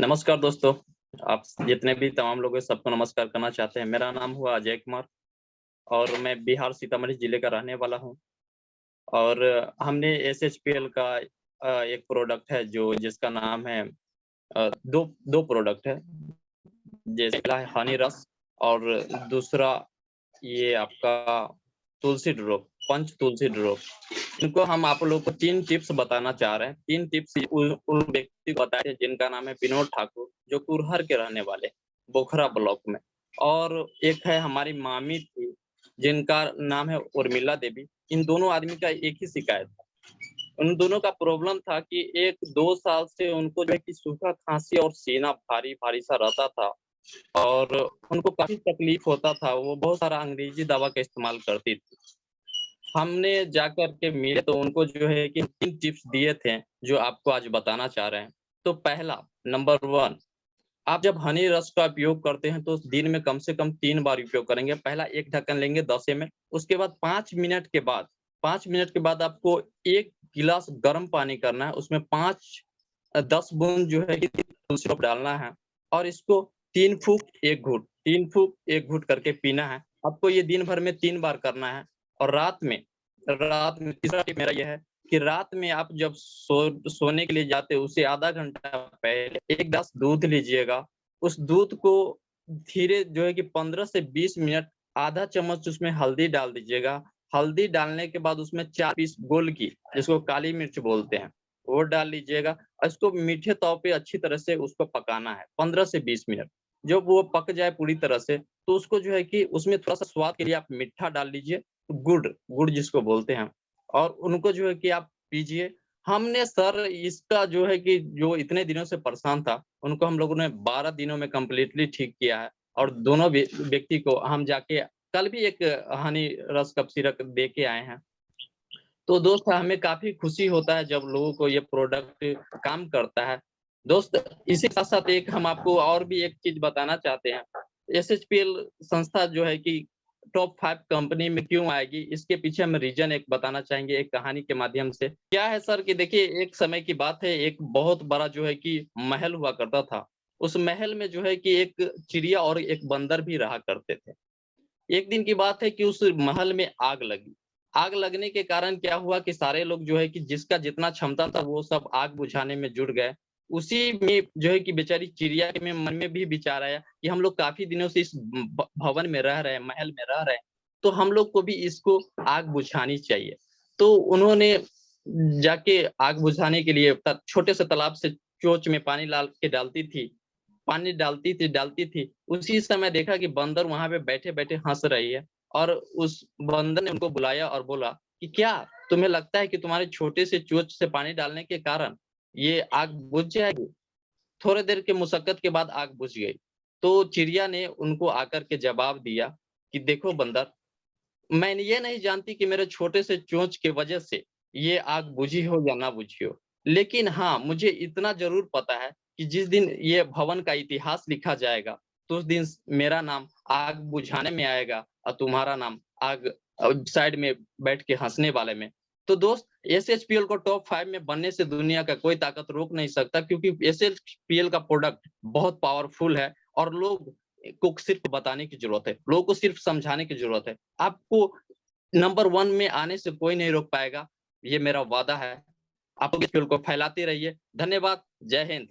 नमस्कार दोस्तों, आप जितने भी तमाम लोग हैं सबको नमस्कार करना चाहते हैं। मेरा नाम हुआ अजय कुमार और मैं बिहार सीतामढ़ी जिले का रहने वाला हूँ और हमने एसएचपीएल का एक प्रोडक्ट है जो जिसका नाम है दो प्रोडक्ट है। जैसे पहला है हनी रस और दूसरा ये आपका तुलसी ड्रॉप, पंच तुलसी ड्रॉप। इनको हम आप लोगों को 3 टिप्स बताना चाह रहे हैं। 3 टिप्स उन व्यक्ति को बताए जिनका नाम है विनोद ठाकुर, जो कुरहर के रहने वाले, बोखरा ब्लॉक में। और एक है हमारी मामी थी, जिनका नाम है उर्मिला देवी। इन दोनों आदमी का एक ही शिकायत था। उन दोनों का प्रॉब्लम था कि 1-2 साल से उनको जो है कि सूखा खाँसी और सीना भारी-भारी सा रहता था और उनको काफ़ी तकलीफ होता था। वो बहुत सारा अंग्रेज़ी दवा का इस्तेमाल करती थी। हमने जाकर के मिले तो उनको जो है कि 3 टिप्स दिए थे, जो आपको आज बताना चाह रहे हैं। तो पहला नंबर 1, आप जब हनी रस का उपयोग करते हैं तो दिन में कम से कम 3 बार उपयोग करेंगे। पहला 1 ढक्कन लेंगे 10 एमएल, उसके बाद 5 मिनट के बाद आपको 1 गिलास गर्म पानी करना है, उसमें 10 बूंद जो है कि तुलसी ड्रॉप डालना है और इसको 3 फूँक 1 घूँट, 3 फूँक 1 घूँट करके पीना है। आपको ये दिन भर में 3 बार करना है और रात में तीसरा टिप मेरा ये है कि रात में आप जब सोने के लिए जाते हो उससे आधा घंटा पहले 1 ग्लास दूध लीजिएगा। उस दूध को धीरे जो है कि 15 से 20 मिनट आधा चम्मच उसमें हल्दी डाल दीजिएगा। हल्दी डालने के बाद उसमें 4 पीस गोल की, जिसको काली मिर्च बोलते हैं, वो डाल लीजिएगा और इसको मीठे तौर पे अच्छी तरह से उसको पकाना है 15 से 20 मिनट। जब वो पक जाए पूरी तरह से, तो उसको जो है कि उसमें थोड़ा-सा स्वाद के लिए आप मीठा डाल लीजिए, गुड़ जिसको बोलते हैं और उनको जो है कि आप पीजिए। हमने सर इसका जो है कि जो इतने दिनों से परेशान था, उनको हम लोगों ने 12 दिनों में कंप्लीटली ठीक किया है और दोनों व्यक्ति को हम जाके कल भी एक हनी रस कफ सिरप दे के आए हैं। तो दोस्त हमें काफ़ी खुशी होता है जब लोगों को ये प्रोडक्ट काम करता है। दोस्त इसी के साथ-साथ एक हम आपको और भी एक चीज़ बताना चाहते हैं। एसएचपीएल संस्था जो है कि टॉप 5 कंपनी में क्यों आएगी, इसके पीछे हम रीज़न एक बताना चाहेंगे एक कहानी के माध्यम से। क्या है सर कि देखिए एक समय की बात है, एक बहुत बड़ा जो है कि महल हुआ करता था। उस महल में जो है कि एक चिड़िया और एक बंदर भी रहा करते थे। एक दिन की बात है कि उस महल में आग लगी। आग लगने के कारण क्या हुआ कि सारे लोग जो है कि जिसका जितना क्षमता था वो सब आग बुझाने में जुट गए। उसी में जो है कि बेचारी चिड़िया के में मन में भी विचार आया कि हम लोग काफ़ी दिनों से इस भवन में रह रहे हैं, महल में रह रहे हैं, तो हम लोग को भी इसको आग बुझानी चाहिए। तो उन्होंने जाके आग बुझाने के लिए छोटे से तालाब से चोंच में पानी डालती थी। उसी समय देखा कि बंदर वहाँ पे बैठे-बैठे हँस रही है और उस बंदर ने उनको बुलाया और बोला कि, "क्या तुम्हें लगता है कि तुम्हारे छोटे से चोंच से पानी डालने के कारण ये आग बुझ जाएगी?" थोड़ी देर के मशक्कत के बाद आग बुझ गई। तो चिड़िया ने उनको आकर के जवाब दिया कि, "देखो बंदर, मैं ये नहीं जानती कि मेरे छोटे से चोंच की वजह से ये आग बुझी हो या ना बुझी हो। लेकिन हाँ, मुझे इतना ज़रूर पता है कि जिस दिन ये भवन का इतिहास लिखा जाएगा, तो उस दिन मेरा नाम आग बुझाने में आएगा और तुम्हारा नाम आग साइड में बैठ के हँसने वाले में। तो दोस्त एसएचपीएल को टॉप 5 में बनने से दुनिया का कोई ताकत रोक नहीं सकता क्योंकि एसएचपीएल का प्रोडक्ट बहुत पावरफुल है और लोग को सिर्फ बताने की ज़रूरत है। लोगों को सिर्फ समझाने की ज़रूरत है। आपको नंबर 1 में आने से कोई नहीं रोक पाएगा, ये मेरा वादा है। आप लोग इस खेल को फैलाते रहिए। धन्यवाद, जय हिंद।